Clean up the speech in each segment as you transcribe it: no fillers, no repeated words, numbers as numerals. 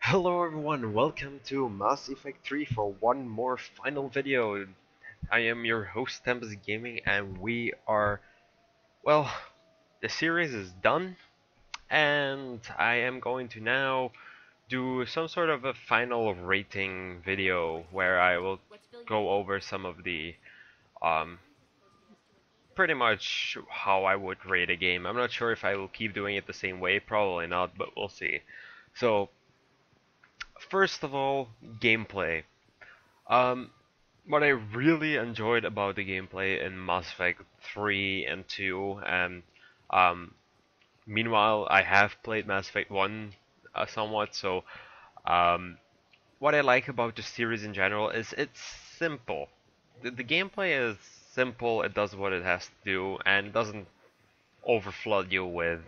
Hello everyone, welcome to Mass Effect 3 for one more final video. I am your host Tempest Gaming and well, the series is done and I am going to now do some sort of a final rating video where I will go over some of the um, pretty much how I would rate a game. I'm not sure if I will keep doing it the same way, probably not, but we'll see. So, first of all, gameplay. Um, what I really enjoyed about the gameplay in Mass Effect 3 and 2, and um, meanwhile I have played Mass Effect 1 somewhat, so um, what I like about the series in general is it's simple. The gameplay is simple, it does what it has to do, and it doesn't overflood you with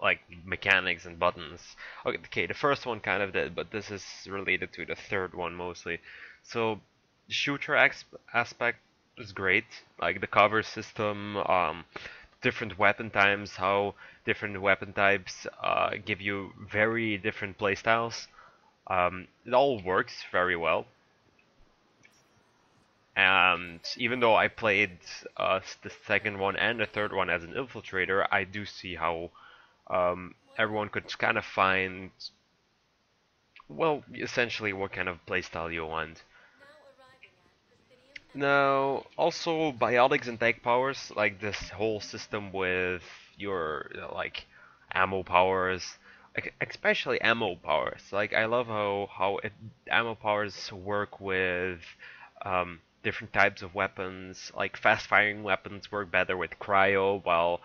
like mechanics and buttons. Okay, the first one kind of did, but this is related to the third one mostly. So the shooter aspect is great, like the cover system, different weapon types, how different weapon types give you very different playstyles. It all works very well. And even though I played the second one and the third one as an infiltrator, I do see how everyone could kind of find, well, essentially what kind of playstyle you want. Now, also biotics and tech powers, like this whole system with your like ammo powers, especially ammo powers. Like I love how ammo powers work with different types of weapons. Like fast firing weapons work better with cryo, while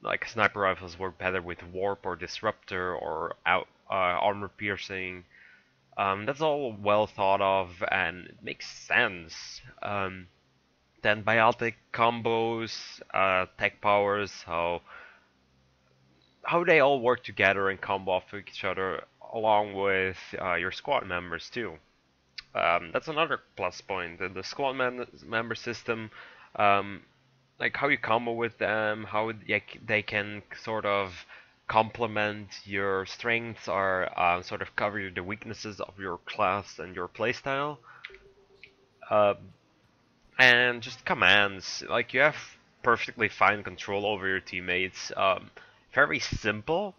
like sniper rifles work better with warp or disruptor or armor piercing. That's all well thought of and it makes sense. Then biotic combos, tech powers, how they all work together and combo off of each other, along with your squad members too. That's another plus point. The squad member system, um, like how you combo with them, how they can sort of complement your strengths or sort of cover the weaknesses of your class and your playstyle. Uh, and just commands, like you have perfectly fine control over your teammates. Very simple.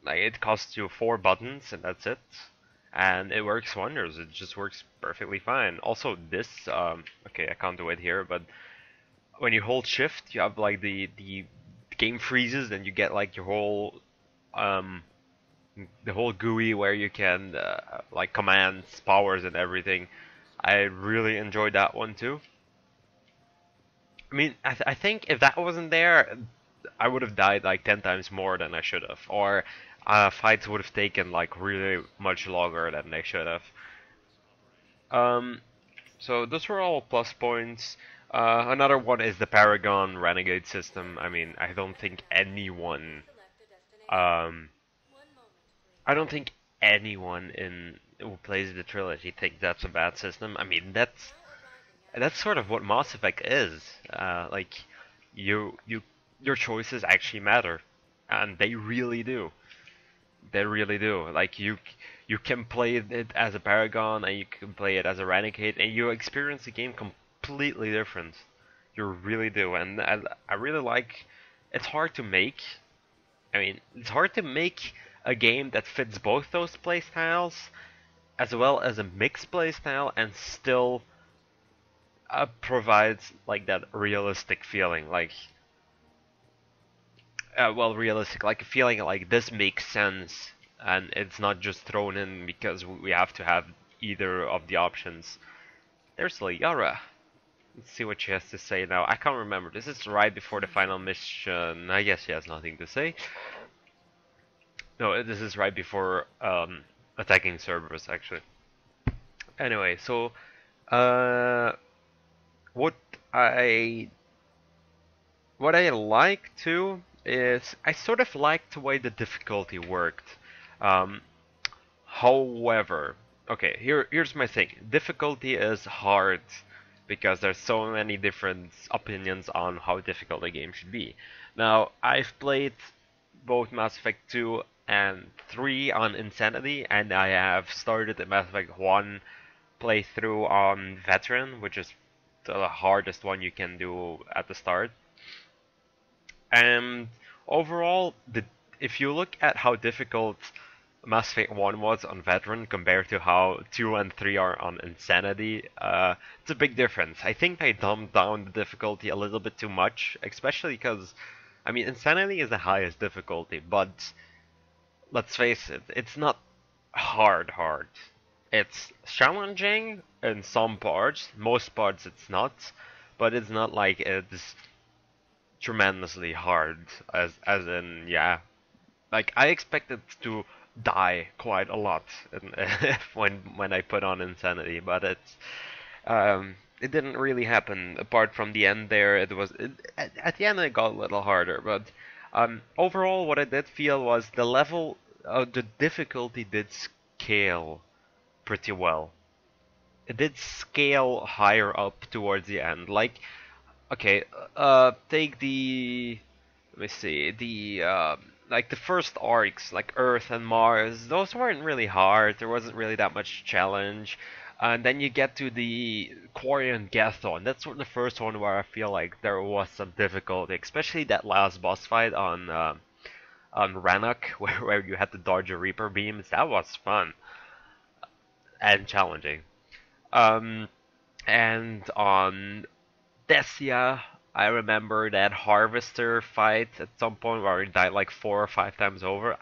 Like it costs you 4 buttons and that's it. And it works wonders. It just works perfectly fine. Also, this okay, I can't do it here, but when you hold shift, you have like the game freezes, and you get like your whole um the whole GUI where you can like commands, powers, and everything. I really enjoyed that one too. I mean, I think if that wasn't there, I would have died like 10 times more than I should have, or fights would have taken like really much longer than they should have. Um, so those were all plus points. Another one is the Paragon Renegade system. I mean, um, I don't think anyone in who plays the trilogy thinks that's a bad system. I mean, that's sort of what Mass Effect is. Like, you your choices actually matter, and they really do. They really do. Like you can play it as a Paragon and you can play it as a Renegade, and you experience the game completely different. You really do, and I really like. It's hard to make. I mean, it's hard to make a game that fits both those playstyles, as well as a mixed playstyle, and still provides like that realistic feeling. Like well, realistic, like a feeling like this makes sense, and it's not just thrown in because we have to have either of the options. There's Liara. Let's see what she has to say now. I can't remember. This is right before the final mission. I guess she has nothing to say. No, this is right before attacking Cerberus, actually. Anyway, so uh, what I what I like too is I sort of liked the way the difficulty worked. Um, However, okay, here's my thing. Difficulty is hard because there's so many different opinions on how difficult a game should be. Now, I've played both Mass Effect 2 and 3 on Insanity, and I have started the Mass Effect 1 playthrough on Veteran, which is the hardest one you can do at the start. And overall, if you look at how difficult Mass Effect 1 was on Veteran compared to how 2 and 3 are on Insanity, it's a big difference. I think they dumbed down the difficulty a little bit too much, especially because, I mean, Insanity is the highest difficulty, but let's face it, it's not hard. It's challenging in some parts, most parts it's not, but it's not like it's tremendously hard, as in, yeah, like I expected to die quite a lot when I put on Insanity, but it didn't really happen. Apart from the end there, at the end it got a little harder, but overall what I did feel was the level of the difficulty did scale pretty well. It did scale higher up towards the end. Like, okay, take let me see, like the first arcs, like Earth and Mars. Those weren't really hard. There wasn't really that much challenge. And then you get to the Quarian Gathon. That's the first one where I feel like there was some difficulty, especially that last boss fight on Rannoch, where you had to dodge a Reaper beams. That was fun and challenging. And on Desia, I remember that Harvester fight at some point where he died like 4 or 5 times over.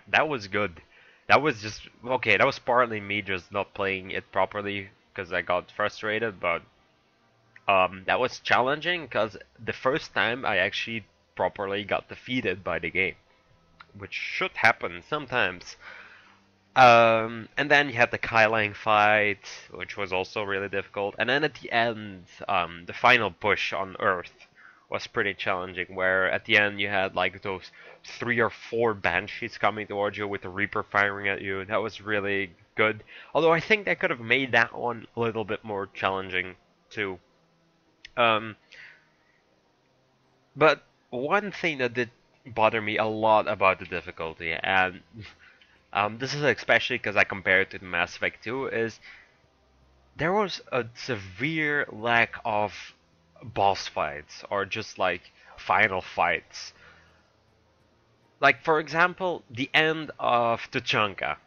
That was good. That was just okay. That was partly me just not playing it properly because I got frustrated, but that was challenging because the first time I actually properly got defeated by the game, which should happen sometimes. And then you had the Kailang fight, which was also really difficult. And then at the end, the final push on Earth was pretty challenging, where at the end you had like those 3 or 4 Banshees coming towards you with the Reaper firing at you. That was really good. Although I think they could have made that one a little bit more challenging too. But one thing that did bother me a lot about the difficulty, and this is especially because I compare it to the Mass Effect 2, is there was a severe lack of boss fights or just like final fights. Like, for example, the end of Tuchanka.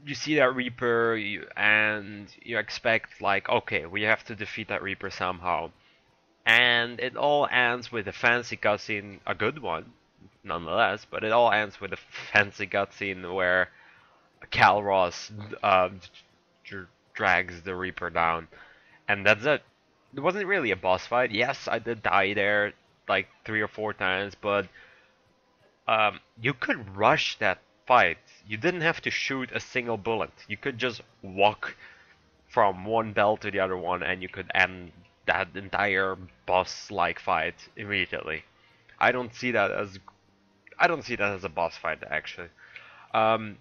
You see that Reaper and you expect like, okay, we have to defeat that Reaper somehow. And it all ends with a fancy cutscene, a good one, nonetheless, but it all ends with a fancy cutscene where Calros drags the Reaper down, and that's it. It wasn't really a boss fight. Yes, I did die there like 3 or 4 times, but you could rush that fight. You didn't have to shoot a single bullet. You could just walk from one bell to the other one, and you could end that entire boss-like fight immediately. I don't see that as a boss fight actually. The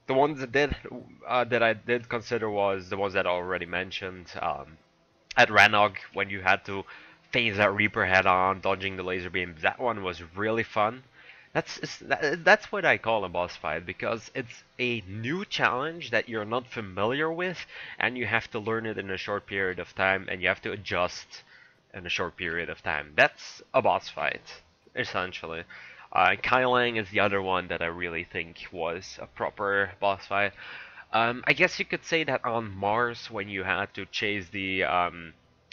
ones that I did consider was the ones that I already mentioned. At Rannoch, when you had to face that Reaper head on, dodging the laser beam, that one was really fun. That's what I call a boss fight, because it's a new challenge that you're not familiar with, and you have to learn it in a short period of time, and you have to adjust in a short period of time. That's a boss fight, essentially. Kailang is the other one that I really think was a proper boss fight. I guess you could say that on Mars, when you had to chase the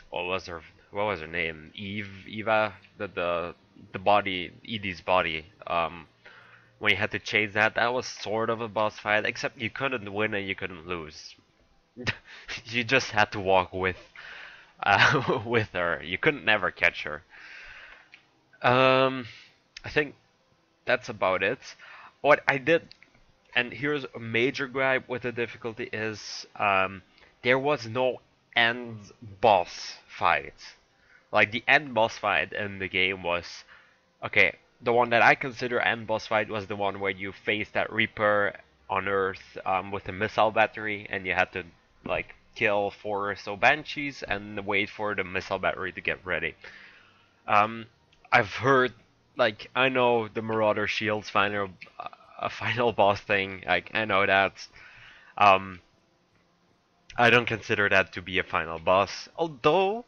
what was her name? Eva, the body, Edie's body. When you had to chase that was sort of a boss fight, except you couldn't win and you couldn't lose. You just had to walk with with her. You couldn't never catch her. I think that's about it. What I did, and here's a major gripe with the difficulty, is there was no end boss fight. Like, the end boss fight in the game was, okay, the one that I consider end boss fight was the one where you face that Reaper on Earth with a missile battery, and you had to like kill 4 or so Banshees and wait for the missile battery to get ready. I've heard like I know the Marauder Shield's final a final boss thing. Like I know that. Um, I don't consider that to be a final boss, although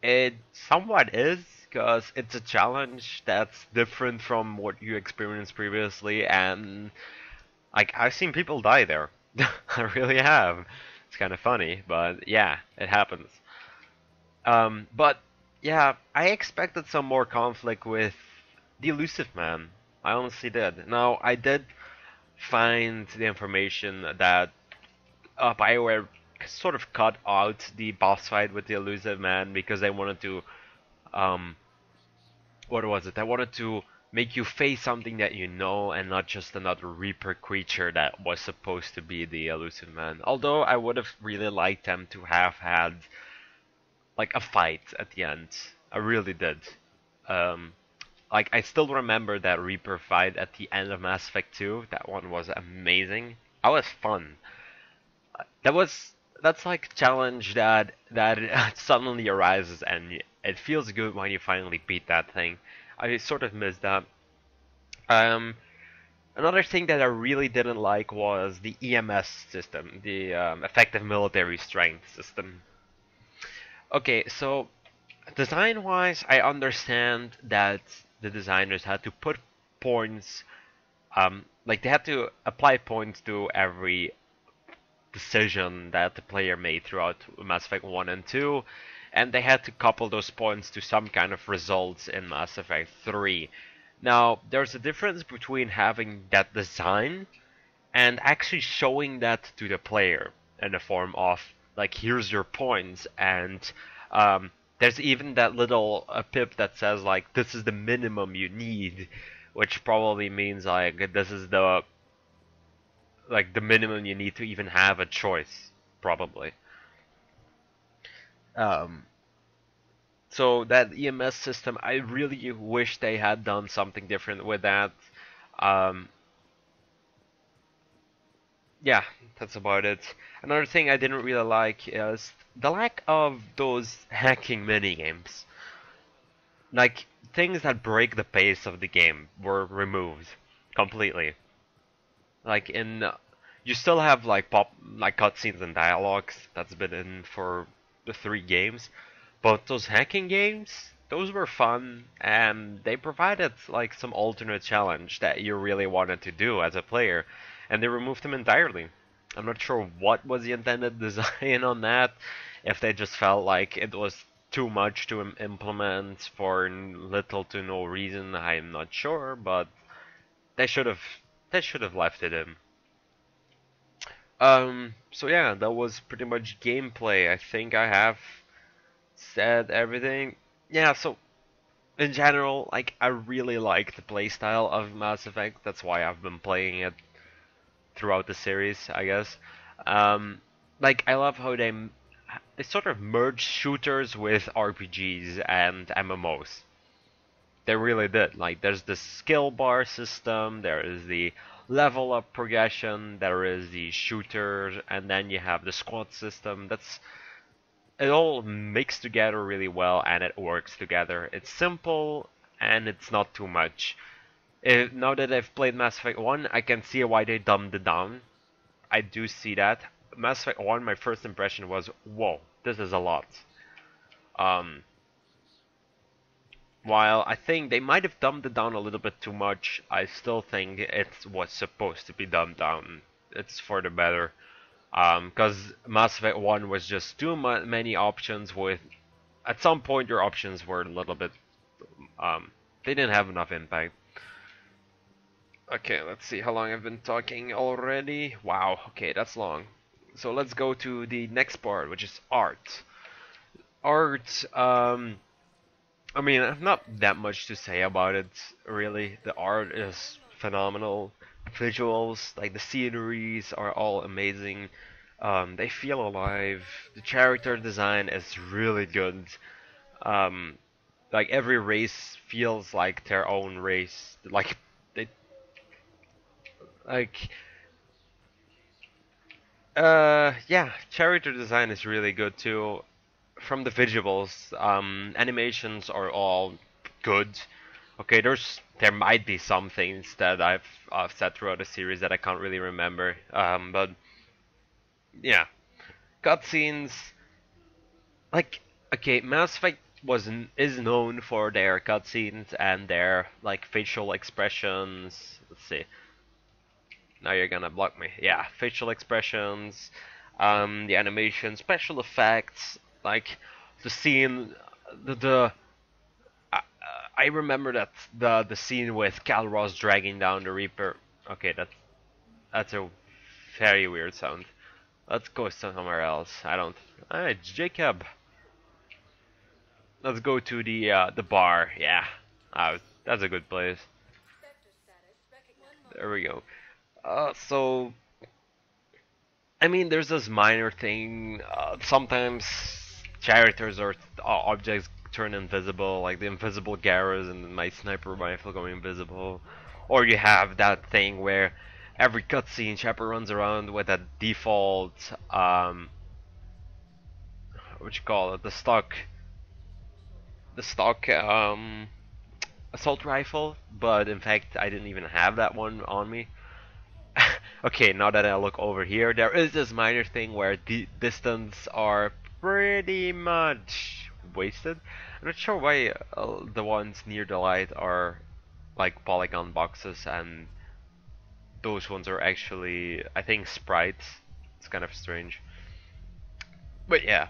it somewhat is, because it's a challenge that's different from what you experienced previously, and like I've seen people die there. I really have. It's kind of funny, but yeah, it happens. But yeah, I expected some more conflict with the elusive man. I honestly did. Now I did find the information that BioWare sort of cut out the boss fight with the elusive man because they wanted to um, what was it? I wanted to make you face something that you know and not just another Reaper creature that was supposed to be the elusive man. Although I would have really liked them to have had like a fight at the end. I really did. Um, like I still remember that Reaper fight at the end of Mass Effect 2. That one was amazing. That was fun. That was that's like a challenge that suddenly arises and it feels good when you finally beat that thing. I sort of missed that. Um, Another thing that I really didn't like was the EMS system, the effective military strength system. Okay, so design-wise, I understand that the designers had to put points, like they had to apply points to every decision that the player made throughout Mass Effect 1 and 2, and they had to couple those points to some kind of results in Mass Effect 3. Now, there's a difference between having that design and actually showing that to the player in the form of, like, here's your points, and there's even that little pip that says, like, this is the minimum you need, which probably means, like, this is the minimum you need to even have a choice, probably. Um, so that EMS system, I really wish they had done something different with that. Um, yeah, that's about it. Another thing I didn't really like is the lack of those hacking minigames. Like, things that break the pace of the game were removed completely. Like you still have like cutscenes and dialogues that's been in for the three games, but those hacking games, those were fun and they provided like some alternate challenge that you really wanted to do as a player, and they removed them entirely. I'm not sure what was the intended design on that, if they just felt like it was too much to implement for little to no reason. I'm not sure, but they should have they should have left it in. So yeah, that was pretty much gameplay. I think I have said everything. Yeah, so in general, like I really like the playstyle of Mass Effect. That's why I've been playing it throughout the series, I guess. Um, like I love how they sort of merge shooters with RPGs and MMOs. They really did. Like, there's the skill bar system, there is the level up progression, there is the shooter, and then you have the squad system. It all mixed together really well, and it works together. It's simple, and it's not too much. Now that I've played Mass Effect 1, I can see why they dumbed it down. I do see that. Mass Effect 1, my first impression was, whoa, this is a lot. Um, While I think they might have dumbed it down a little bit too much, I still think it was supposed to be dumbed down. It's for the better. Because Mass Effect 1 was just too many options with... At some point your options were a little bit... They didn't have enough impact. Okay, let's see how long I've been talking already. Wow, okay, that's long. So let's go to the next part, which is art. Art, I mean, I have not that much to say about it, really. The art is phenomenal. Visuals, like the sceneries, are all amazing. They feel alive. The character design is really good. Um, like every race feels like their own race. They, like, yeah, character design is really good too. From the visuals, animations are all good. Okay, there might be some things that I've said throughout the series that I can't really remember. But yeah, cutscenes like okay, Mass Effect is known for their cutscenes and their like facial expressions. Let's see. Now you're gonna block me. Yeah, facial expressions, the animation, special effects, like the scene, the I, I remember that the scene with Cal Ross dragging down the Reaper. Okay, that's a very weird sound. Let's go somewhere else. I don't. Alright, Jacob. Let's go to the bar. Yeah, that's a good place. There we go. So I mean, there's this minor thing. Sometimes characters or objects turn invisible, like the invisible Garrus and my sniper rifle going invisible. Or you have that thing where every cutscene, Shepard runs around with a default, what you call it, the stock assault rifle. But in fact, I didn't even have that one on me. Okay, now that I look over here, there is this minor thing where the distance are pretty much wasted. I'm not sure why the ones near the light are like polygon boxes and those ones are actually, I think, sprites. It's kind of strange. But yeah,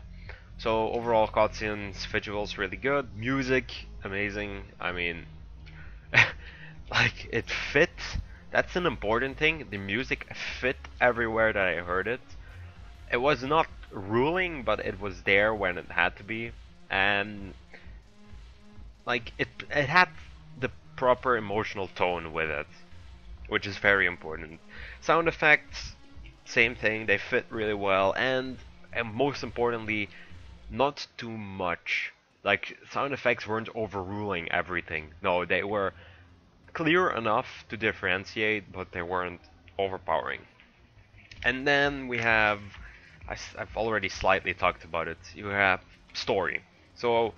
so overall cutscenes, visuals really good, music amazing. I mean, like it fit. That's an important thing. The music fit everywhere that I heard it. It was not ruling, but it was there when it had to be, and like it had the proper emotional tone with it, which is very important. Sound effects, same thing. They fit really well, and most importantly, not too much. Like sound effects weren't overruling everything. No, they were clear enough to differentiate, but they weren't overpowering. And then we have, I've already slightly talked about it, you have story. So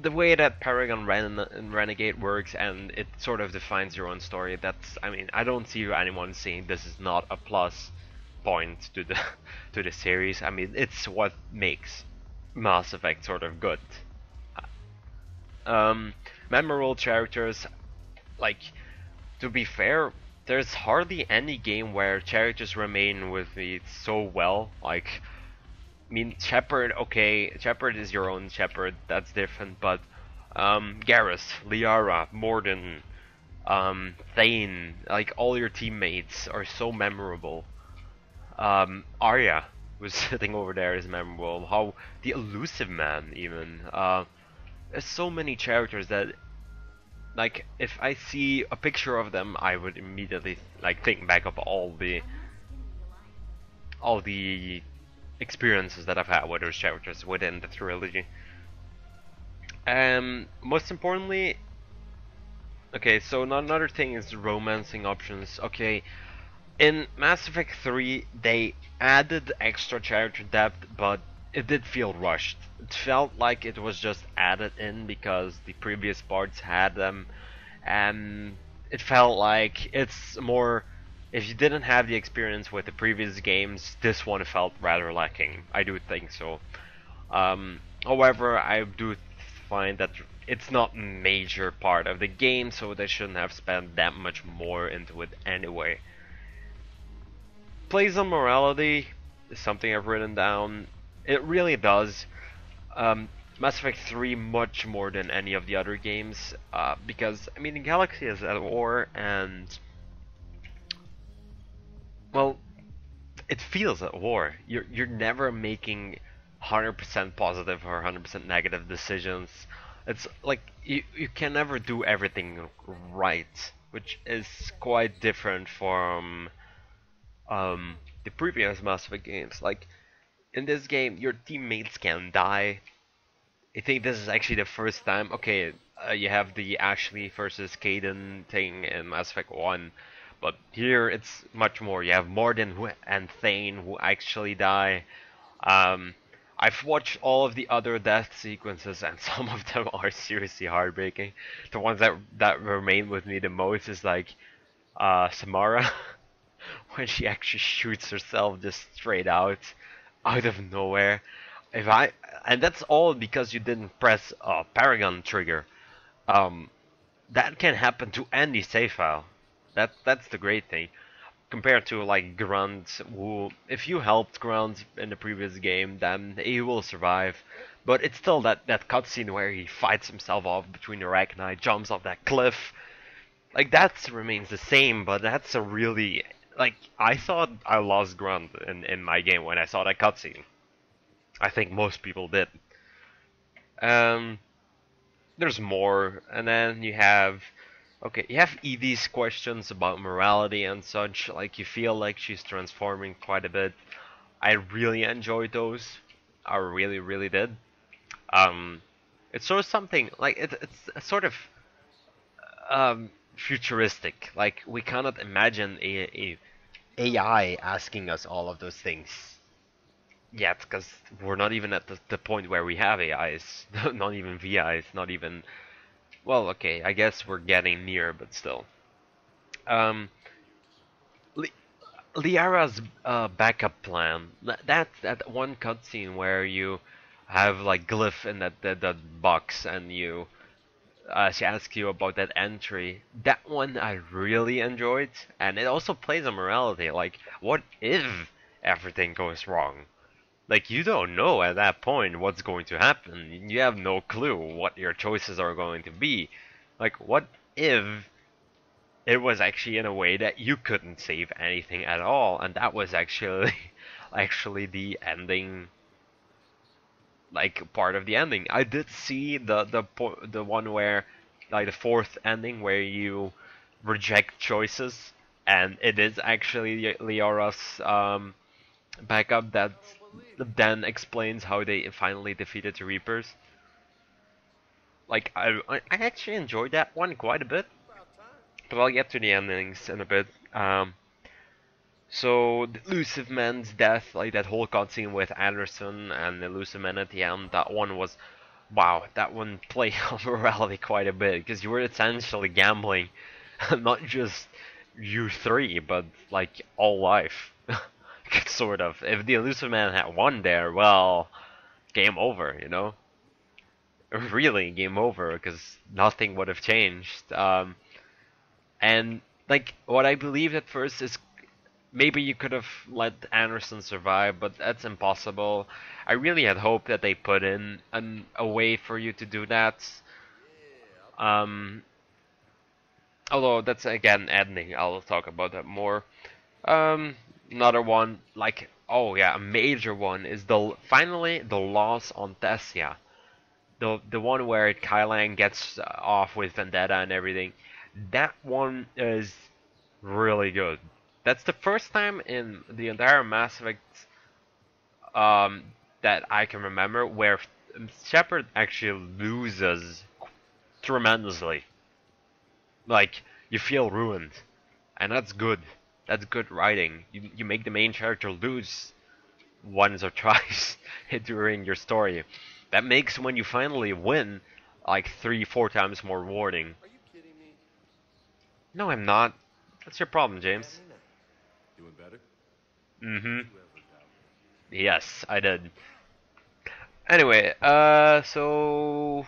the way that Paragon and Renegade works, and it sort of defines your own story, that's, I mean, I don't see anyone saying this is not a plus point to the to the series. I mean, it's what makes Mass Effect sort of good. Um, Memorable characters, like, to be fair, there's hardly any game where characters remain with me so well. Like, I mean, Shepard, okay, Shepard is your own Shepard, that's different, but Garrus, Liara, Morden, Thane, like all your teammates are so memorable. Arya was sitting over there is memorable. How the elusive man even. There's so many characters that, like, if I see a picture of them, I would immediately like think back of all the experiences that I've had with those characters within the trilogy. Most importantly, okay, so another thing is romancing options. Okay, in Mass Effect 3, they added extra character depth, but it did feel rushed. It felt like it was just added in because the previous parts had them, and it felt like it's more. If you didn't have the experience with the previous games, this one felt rather lacking. I do think so. However, I do find that it's not a major part of the game, so they shouldn't have spent that much more into it anyway. Plays on morality is something I've written down. It really does. Mass Effect 3 much more than any of the other games, because I mean the Galaxy is at war, and well, it feels at war. You're never making 100% positive or 100% negative decisions. It's like you can never do everything right, which is quite different from the previous Mass Effect games. Like in this game, your teammates can die. I think this is actually the first time. Okay, you have the Ashley versus Caden thing in Mass Effect 1, but here it's much more. You have Morden and Thane who actually die. Um, I've watched all of the other death sequences, and some of them are seriously heartbreaking. The ones that remain with me the most is like Samara, when she actually shoots herself just straight out of nowhere. If I and that's all because you didn't press a Paragon trigger. Um, that can happen to any save file. That's the great thing. Compared to like Grunt, who if you helped Grunt in the previous game, then he will survive. But it's still that cutscene where he fights himself off between the Arachnite, jumps off that cliff. Like that remains the same, but that's a really like I thought I lost Grunt in my game when I saw that cutscene. I think most people did. Um, there's more, and then you have okay, you have Edie's questions about morality and such. Like you feel like she's transforming quite a bit. I really enjoyed those. I really did. Um, it's sort of something like it's sort of futuristic. Like we cannot imagine a AI asking us all of those things yet, because we're not even at the point where we have AIs, not even VIs, not even. Well, okay, I guess we're getting near, but still. Um, Li- Liara's backup plan. That one cutscene where you have like Glyph in that box, and she asks you about that entry. That one I really enjoyed, and it also plays on morality. Like, what if everything goes wrong? Like, you don't know at that point what's going to happen. You have no clue what your choices are going to be. Like, what if it was actually in a way that you couldn't save anything at all, and that was actually actually the ending, like part of the ending. I did see the one where like the fourth ending where you reject choices, and it is actually Liara's backup that then explains how they finally defeated the Reapers. Like I actually enjoyed that one quite a bit, but I'll get to the endings in a bit. So the Elusive Man's death, like that whole cutscene with Anderson and the Elusive Man at the end, that one was wow. That one played on morality quite a bit because you were essentially gambling, not just you three, but like all life. Sort of. If the Elusive Man had won there, well, game over, you know? Really, game over, because nothing would have changed. And, like, what I believed at first is maybe you could have let Anderson survive, but that's impossible. I really had hoped that they put in a way for you to do that. Um, although, that's again ending, I'll talk about that more. Um, another one, like, oh yeah, a major one is finally the loss on Tessia. The one where Kylang gets off with Vendetta and everything. That one is really good. That's the first time in the entire Mass Effect um, that I can remember where Shepard actually loses tremendously. Like, you feel ruined. And that's good. That's good writing. You make the main character lose once or twice during your story. That makes when you finally win like 3-4 times more rewarding. Are you kidding me? No, I'm not. That's your problem, James. Doing better? Mm-hmm. You ever doubt Yes, I did. Anyway, so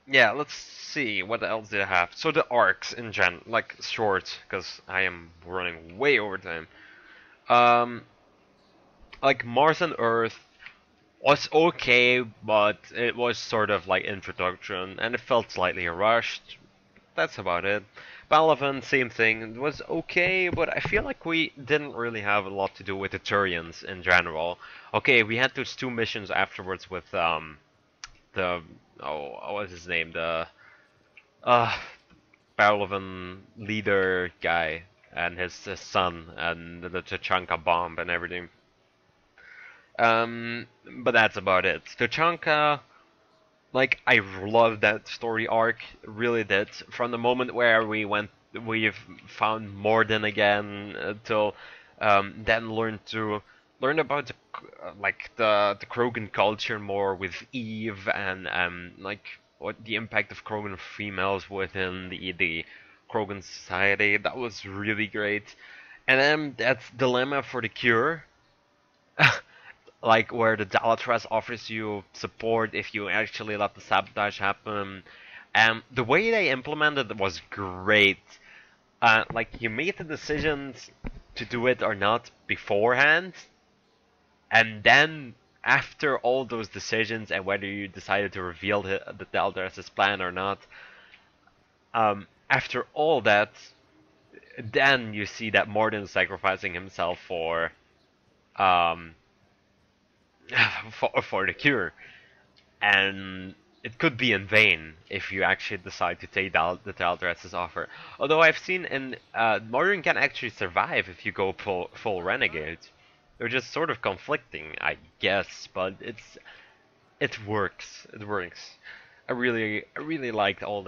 yeah, let's see what else did I have. So the arcs in gen, like short, because I am running way over time. Um, like Mars and Earth was okay, but it was sort of like introduction, and it felt slightly rushed. That's about it. Balavan, same thing. It was okay, but I feel like we didn't really have a lot to do with the Turians in general. Okay, we had those two missions afterwards with the what was his name? The uh Balavan leader guy and his son and the Tachanka bomb and everything. But that's about it. Tachanka, like I love that story arc, really did. From the moment where we've found Morden again till then learned to learn about like the Krogan culture more with Eve and like what the impact of Krogan females within the Krogan society. That was really great. And then that's Dilemma for the Cure, like where the Dalatrass offers you support if you actually let the sabotage happen. And the way they implemented it was great. Like you made the decisions to do it or not beforehand, and then after all those decisions and whether you decided to reveal the Dalatrass's plan or not, after all that, then you see that Morden sacrificing himself um, for the cure, and it could be in vain if you actually decide to take the Dalatrass's offer. Although I've seen in Morden can actually survive if you go full Renegade. They're just sort of conflicting, I guess, but it works. It works. I really liked all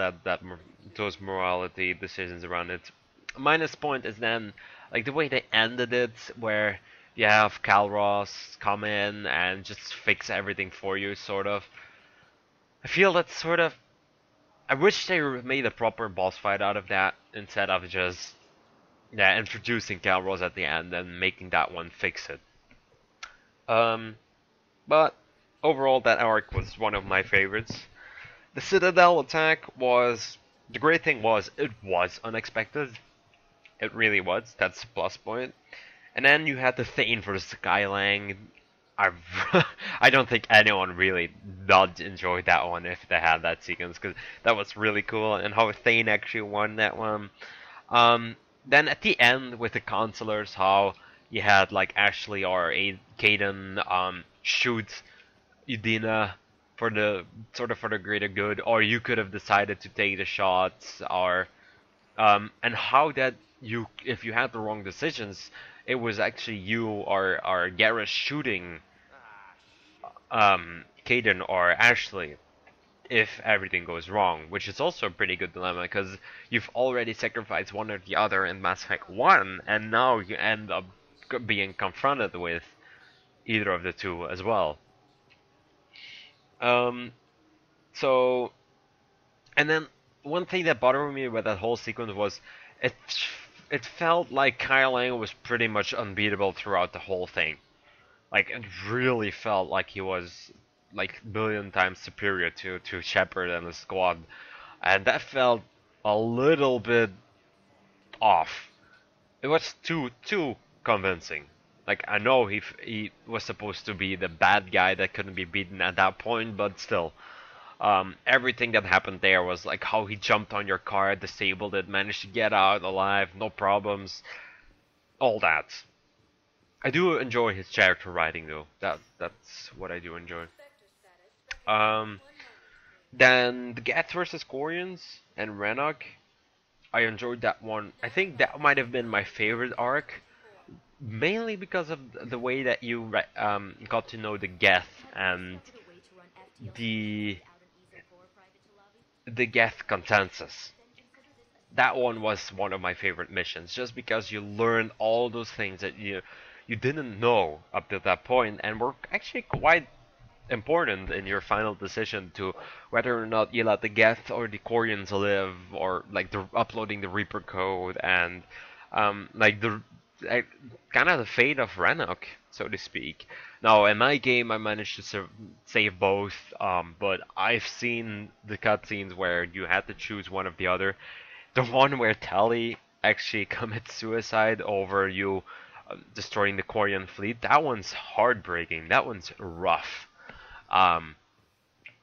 those morality decisions around it. Minus point is then like the way they ended it, where you have Calros come in and just fix everything for you, sort of. I feel that's sort of. I wish they made a proper boss fight out of that instead of just introducing Calros at the end and making that one fix it. Um, but overall, that arc was one of my favorites. The Citadel attack was. The great thing was, it was unexpected. It really was. That's a plus point. And then you had the Thane for the Skylang. I I don't think anyone really not enjoyed that one if they had that sequence, because that was really cool, and how Thane actually won that one. Then at the end with the consulars, how you had like Ashley or Caden shoot Udina for the sort of for the greater good, or you could have decided to take the shots, or and how that you if you had the wrong decisions, it was actually you or Garrus shooting Caden or Ashley if everything goes wrong, which is also a pretty good dilemma because you've already sacrificed one or the other in Mass Effect 1, and now you end up being confronted with either of the two as well. Um, so, and then one thing that bothered me with that whole sequence was it it felt like Kyle Lang was pretty much unbeatable throughout the whole thing. Like it really felt like he was like a billion times superior to Shepard and the squad, and that felt a little bit off. It was too convincing. Like I know he was supposed to be the bad guy that couldn't be beaten at that point, but still, everything that happened there was like how he jumped on your car, disabled it, managed to get out alive, no problems, all that. I do enjoy his character writing though. That's what I do enjoy. Um, then the Geth versus Quarians and Renok. I enjoyed that one. I think that might have been my favorite arc, mainly because of the way that you got to know the Geth and the the Geth consensus. That one was one of my favorite missions, just because you learned all those things that you didn't know up to that point, and were actually quite important in your final decision to whether or not you let the Geth or the Quarians live, or like the uploading the Reaper code, and like the like, kind of the fate of Renok, so to speak. Now, in my game, I managed to save both, but I've seen the cutscenes where you had to choose one of the other. The one where Tali actually commits suicide over you destroying the Quarian fleet, that one's heartbreaking. That one's rough. Um,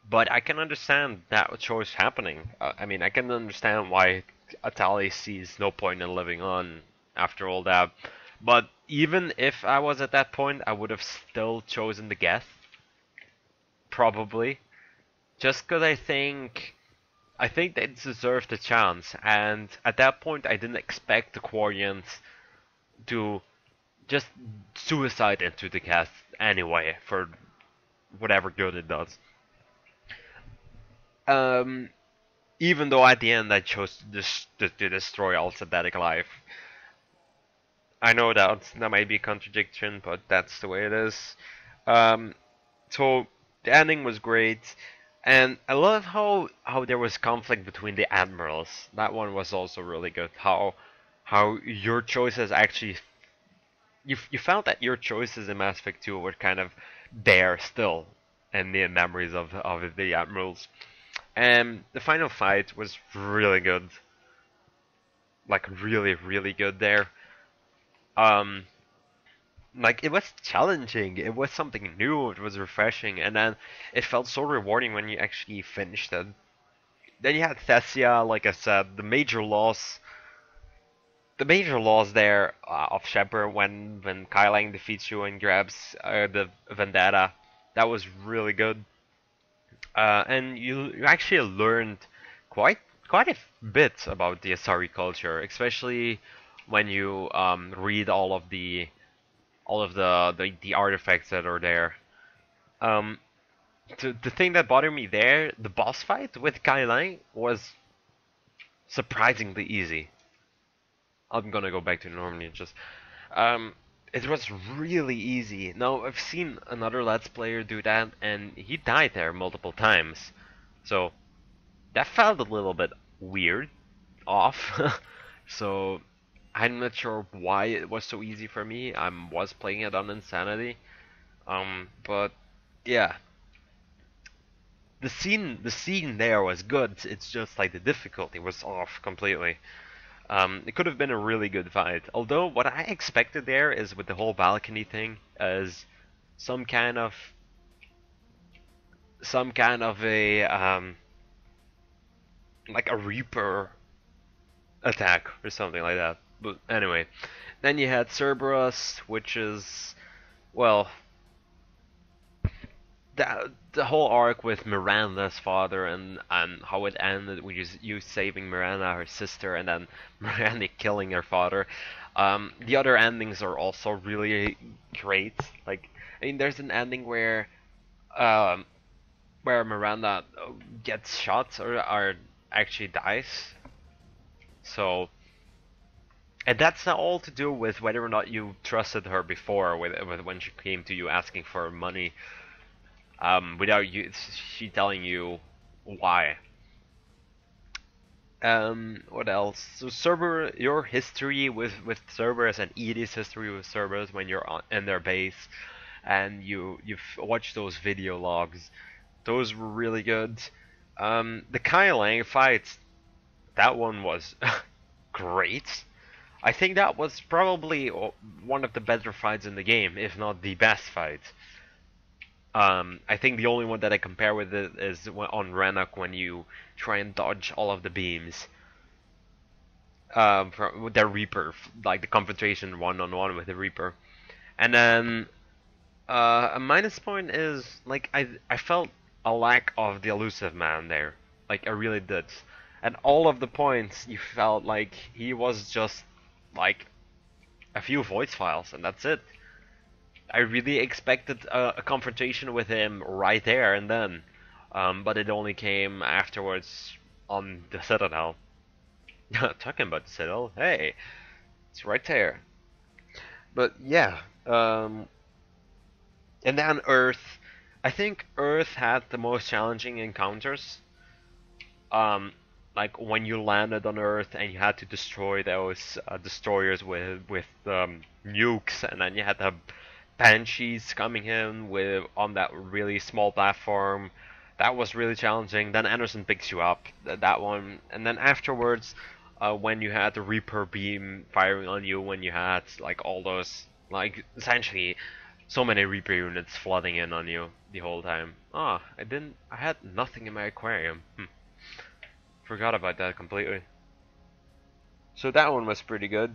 but I can understand that choice happening. I mean, I can understand why Atali sees no point in living on after all that. But even if I was at that point, I would have still chosen the Geth. Probably. Just because I think they deserved a chance. And at that point, I didn't expect the Quarians to just suicide into the Geth anyway, for whatever good it does. Um, Even though at the end I chose to destroy all synthetic life. I know that might be a contradiction, but that's the way it is. Um, so the ending was great, and I love how there was conflict between the admirals. That one was also really good. How your choices actually you felt that your choices in Mass Effect 2 were kind of there still in the memories of the admirals. And the final fight was really good, like really good there. Um, like it was challenging. It was something new. It was refreshing, and then it felt so rewarding when you actually finished it. Then you had Thessia, like I said, the major loss there of Shepard when Kai Lang defeats you and grabs the Vendetta. That was really good, and you actually learned quite quite a bit about the Asari culture, especially when you read all of the artifacts that are there. Um, the thing that bothered me there, the boss fight with Kai Lang was surprisingly easy. I'm gonna go back to normally and just um, it was really easy. Now I've seen another Let's Player do that, and he died there multiple times, so that felt a little bit weird, off. So I'm not sure why it was so easy for me. I was playing it on Insanity, but yeah, the scene there was good. It's just like the difficulty was off completely. It could have been a really good fight. Although what I expected there is with the whole balcony thing is some kind of a like a Reaper attack or something like that. But anyway, then you had Cerberus, which is well the whole arc with Miranda's father and how it ended with you saving Miranda, her sister, and then Miranda killing her father. The other endings are also really great. Like, I mean, there's an ending um, where Miranda gets shot or actually dies. So, and that's not all to do with whether or not you trusted her before, with when she came to you asking for money, without she telling you why. What else? So your history with Cerberus and Edie's history with Cerberus when you're in their base, and you've watched those video logs. Those were really good. The Kai Lang fight, that one was great. I think that was probably one of the better fights in the game, if not the best fight. I think the only one that I compare with it is on Renok when you try and dodge all of the beams. With their Reaper, like the confrontation one-on-one with the Reaper. And then a minus point is like I felt a lack of the elusive man there. Like I really did. And all of the points you felt like he was just like a few voice files and that's it. I really expected a confrontation with him right there and then, but it only came afterwards on the Citadel. Talking about the Citadel, hey, it's right there. But yeah, and then Earth. I think Earth had the most challenging encounters. Um, like when you landed on Earth and you had to destroy those destroyers with nukes, and then you had the Banshees coming in with on that really small platform. That was really challenging. Then Anderson picks you up, that one, and then afterwards, when you had the Reaper beam firing on you, when you had like all those like essentially so many Reaper units flooding in on you the whole time. Ah, I had nothing in my aquarium. Forgot about that completely. So that one was pretty good.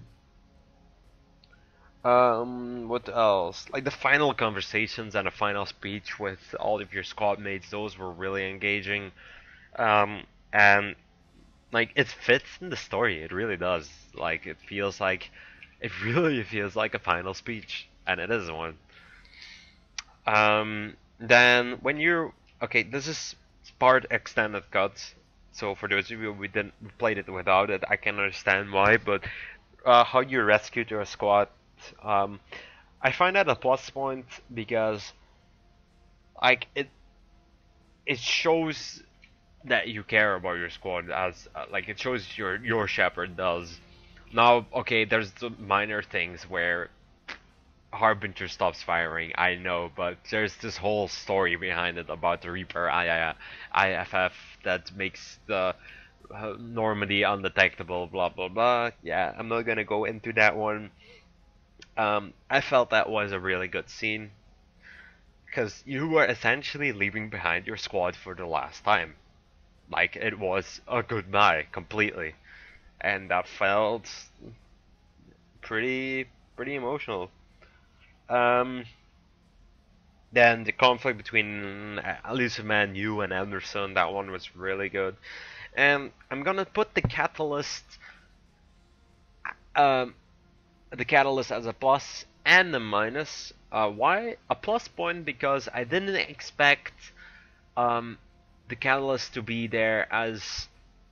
What else? Like the final conversations and the final speech with all of your squad mates, those were really engaging. And like it fits in the story, it really does. Like it really feels like a final speech, and it is one. Then when you're okay, this is part extended cut. So for those of you who didn't played it without it, I can understand why, but how you rescued your squad. Um, I find that a plus point because like it shows that you care about your squad as like it shows your shepherd does. Now, okay, there's the minor things where Harbinger stops firing, I know, but there's this whole story behind it about the Reaper IFF that makes the Normandy undetectable, blah blah blah. Yeah, I'm not gonna go into that one. I felt that was a really good scene because you were essentially leaving behind your squad for the last time. Like it was a goodbye completely, and that felt pretty emotional. Um, then the conflict between Elusive Man, you and Anderson, that one was really good. And I'm gonna put um, the catalyst as a plus and a minus. Why a plus point? Because I didn't expect um, the catalyst to be there as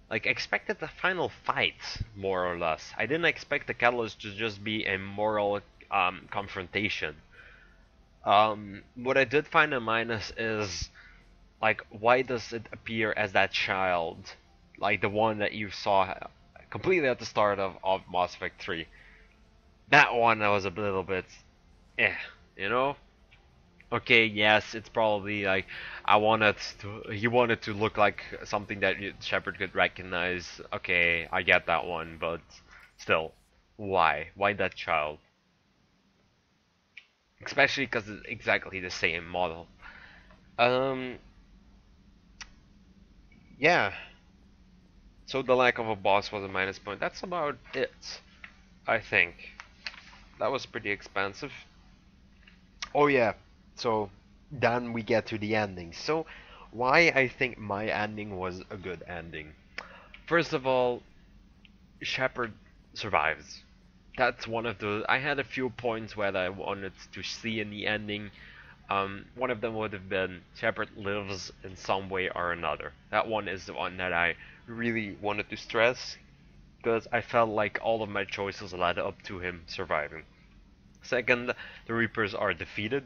like expected the final fight more or less. I didn't expect the catalyst to just be a moral confrontation. What I did find a minus is like why does it appear as that child, like the one that you saw completely at the start of Mass Effect 3? That one I was a little bit, eh, you know. Okay, yes, it's probably like he wanted to look like something that Shepard could recognize. Okay, I get that one, but still, why that child? Especially because it's exactly the same model. Um, yeah. So the lack of a boss was a minus point. That's about it, I think. That was pretty expensive. Oh yeah. So then we get to the ending. So why I think my ending was a good ending. First of all, Shepard survives. That's one of the. I had a few points where I wanted to see in the ending. One of them would have been Shepard lives in some way or another. That one is the one that I really wanted to stress because I felt like all of my choices led up to him surviving. Second, the Reapers are defeated.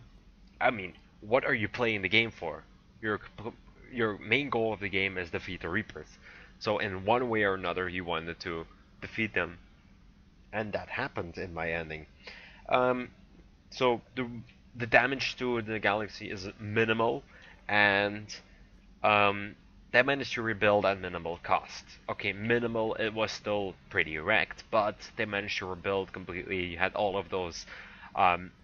I mean, what are you playing the game for? Your your main goal of the game is defeat the Reapers. So in one way or another, you wanted to defeat them, and that happened in my ending. Um, so the damage to the galaxy is minimal, and um, they managed to rebuild at minimal cost. Okay, minimal, it was still pretty wrecked, but they managed to rebuild completely. You had all of those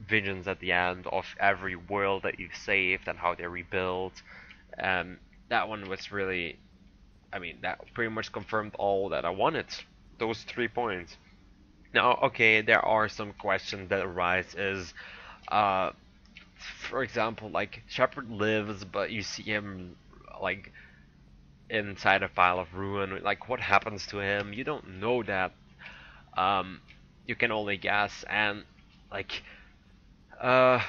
visions at the end of every world that you've saved and how they rebuild. That one was really, I mean, that pretty much confirmed all that I wanted. Those 3 points. Now, okay, there are some questions that arise. Is, uh, for example, like Shepard lives, but you see him like inside a pile of ruin. Like, what happens to him? You don't know that. Um, you can only guess, and like, uh,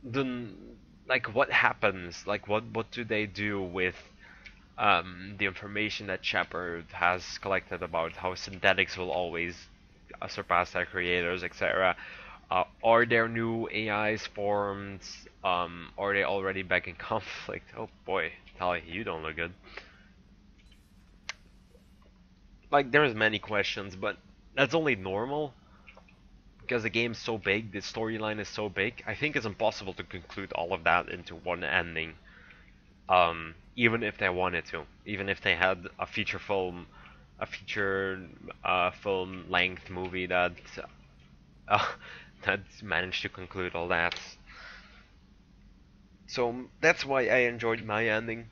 then like, what happens? Like, what do they do with the information that Shepard has collected about how synthetics will always surpass their creators, etc. Are there new AIs formed? Are they already back in conflict? Oh boy, Tali, you don't look good. Like, there's many questions, but that's only normal because the game's so big, the storyline is so big. I think it's impossible to conclude all of that into one ending. Even if they wanted to, even if they had a feature film length movie that uh, that managed to conclude all that. So that's why I enjoyed my ending.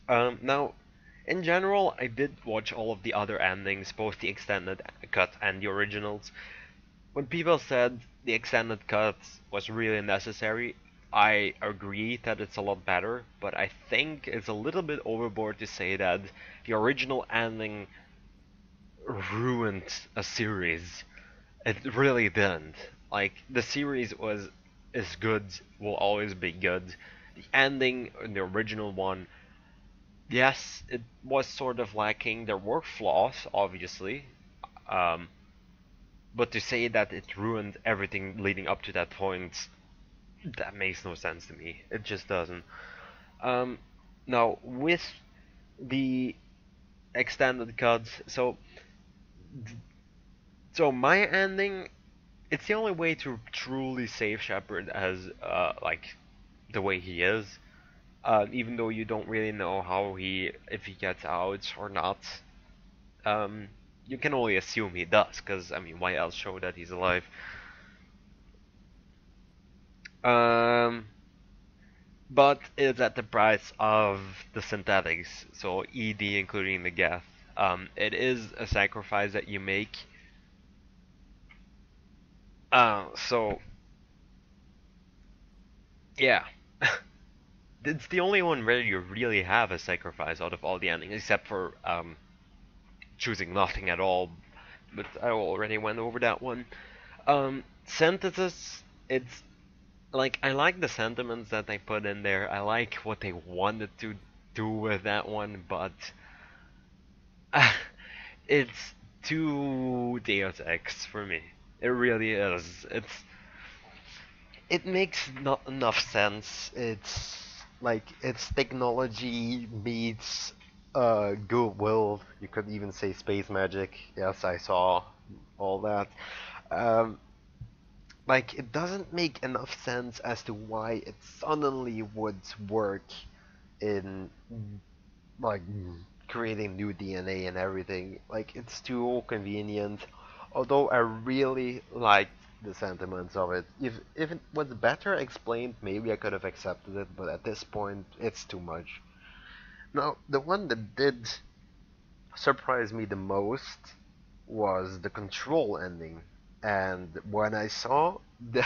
Now, in general, I did watch all of the other endings, both the extended cut and the originals. When people said the extended cut was really necessary, I agree that it's a lot better, but I think it's a little bit overboard to say that the original ending ruined a series. It really didn't. Like, the series is good, will always be good. The ending in the original one, yes, it was sort of lacking. There were flaws, obviously. Um, but to say that it ruined everything leading up to that point, that makes no sense to me. It just doesn't. Um, Now with the extended cuts, so my ending, it's the only way to truly save Shepard as like the way he is. Even though you don't really know how if he gets out or not. Um, you can only assume he does, because I mean, why else show that he's alive? Um, but it's at the price of the synthetics, so ED including the gas. It is a sacrifice that you make. So yeah, it's the only one where you really have a sacrifice out of all the endings, except for choosing nothing at all. But I already went over that one. Synthesis, it's like I like the sentiments that they put in there. I like what they wanted to do with that one, but it's too Deus Ex for me. It really is. It makes not enough sense. It's like it's technology meets goodwill. You could even say space magic. Yes, I saw all that. Um, like it doesn't make enough sense as to why it suddenly would work in like creating new DNA and everything. Like it's too convenient. Although I really liked the sentiments of it. If it was better explained, maybe I could have accepted it, but at this point it's too much. Now, the one that did surprise me the most was the control ending. And when I saw the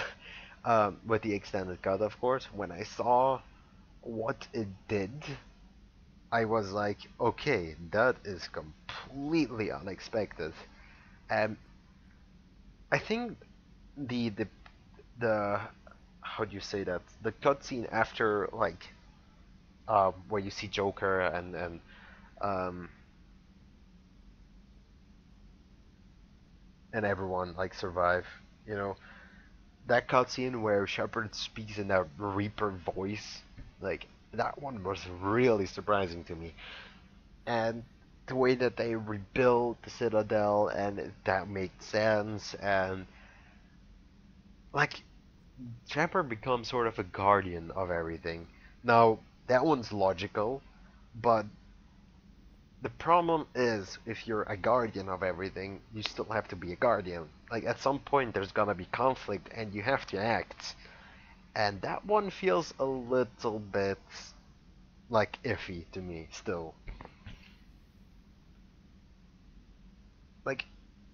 with the extended cut, of course, when I saw what it did, I was like, okay, that is completely unexpected. And I think the how do you say that, the cutscene after like where you see Joker um and everyone like survive, you know, that cutscene where Shepard speaks in that Reaper voice, like that one was really surprising to me. And the way that they rebuilt the Citadel, and that made sense. And like Shepard becomes sort of a guardian of everything. Now that one's logical, but the problem is if you're a guardian of everything, you still have to be a guardian. Like at some point there's gonna be conflict and you have to act. And that one feels a little bit like iffy to me still. Like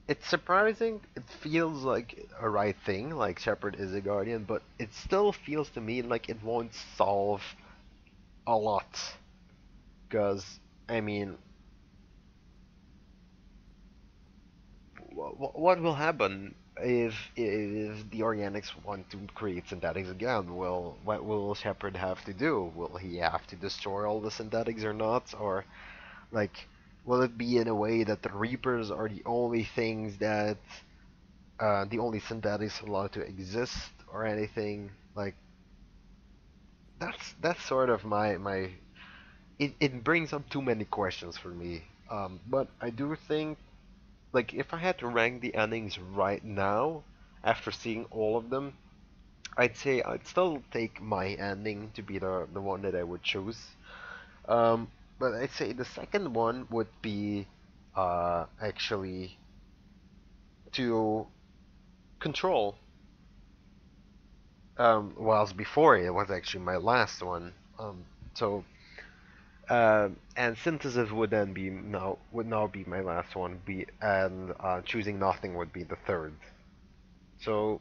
it's surprising, it feels like a right thing, like Shepard is a guardian, but it still feels to me like it won't solve a lot. Because, I mean, what will happen if the organics want to create synthetics again? What will Shepard have to do? Will he have to destroy all the synthetics or not? Or like, will it be in a way that the Reapers are the only things that the only synthetics allowed to exist or anything? Like that's sort of my it brings up too many questions for me. But I do think, like, if I had to rank the endings right now, after seeing all of them, I'd say I'd still take my ending to be the one that I would choose. But I'd say the second one would be actually to control. Whilst before it was actually my last one. So and synthesis would then be now would now be my last one. Be and choosing nothing would be the third. So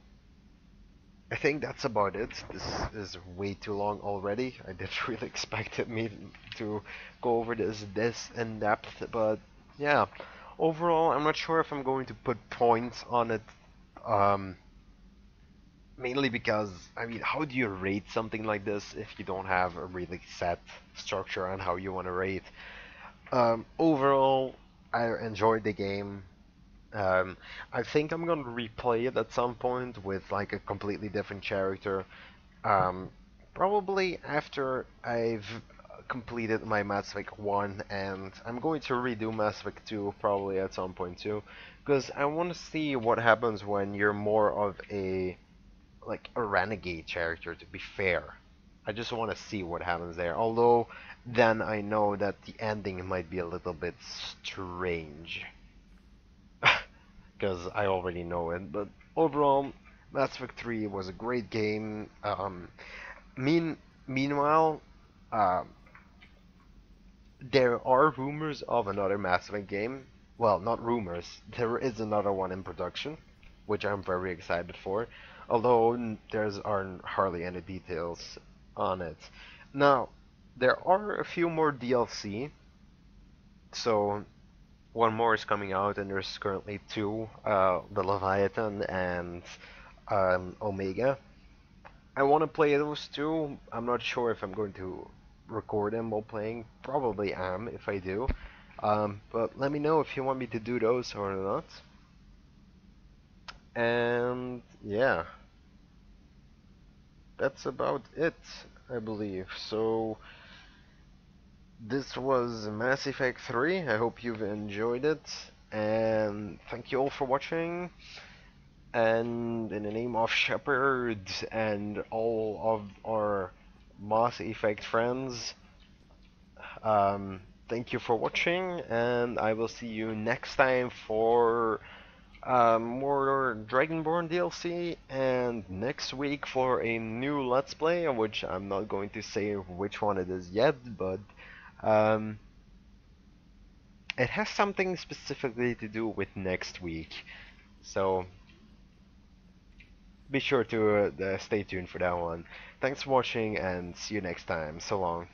I think that's about it. This is way too long already. I didn't really expect me to go over this in depth, but yeah. Overall, I'm not sure if I'm going to put points on it. Um, Mainly because, I mean, how do you rate something like this if you don't have a really set structure on how you want to rate? Overall, I enjoyed the game. Um, I think I'm gonna replay it at some point with like a completely different character. Um, Probably after I've completed my Mass Effect 1, and I'm going to redo Mass Effect 2 probably at some point too, because I want to see what happens when you're more of a like a renegade character, to be fair. I just want to see what happens there. Although then I know that the ending might be a little bit strange because I already know it. But overall, Mass Effect 3 was a great game. Mean Meanwhile, uh, there are rumors of another Mass Effect game. Well, not rumors. There is another one in production, which I'm very excited for. Although there's aren't hardly any details on it. Now, there are a few more DLC. So one more is coming out, and there's currently two: the Leviathan and Omega. I want to play those two. I'm not sure if I'm going to record them while playing. Probably am if I do. But let me know if you want me to do those or not. And yeah, that's about it, I believe. So this was Mass Effect 3. I hope you've enjoyed it. And thank you all for watching. And in the name of Shepard and all of our Mass Effect friends, thank you for watching, and I will see you next time for more Dragonborn DLC, and next week for a new Let's Play, which I'm not going to say which one it is yet, but um, it has something specifically to do with next week. So be sure to stay tuned for that one. Thanks for watching, and see you next time. So long.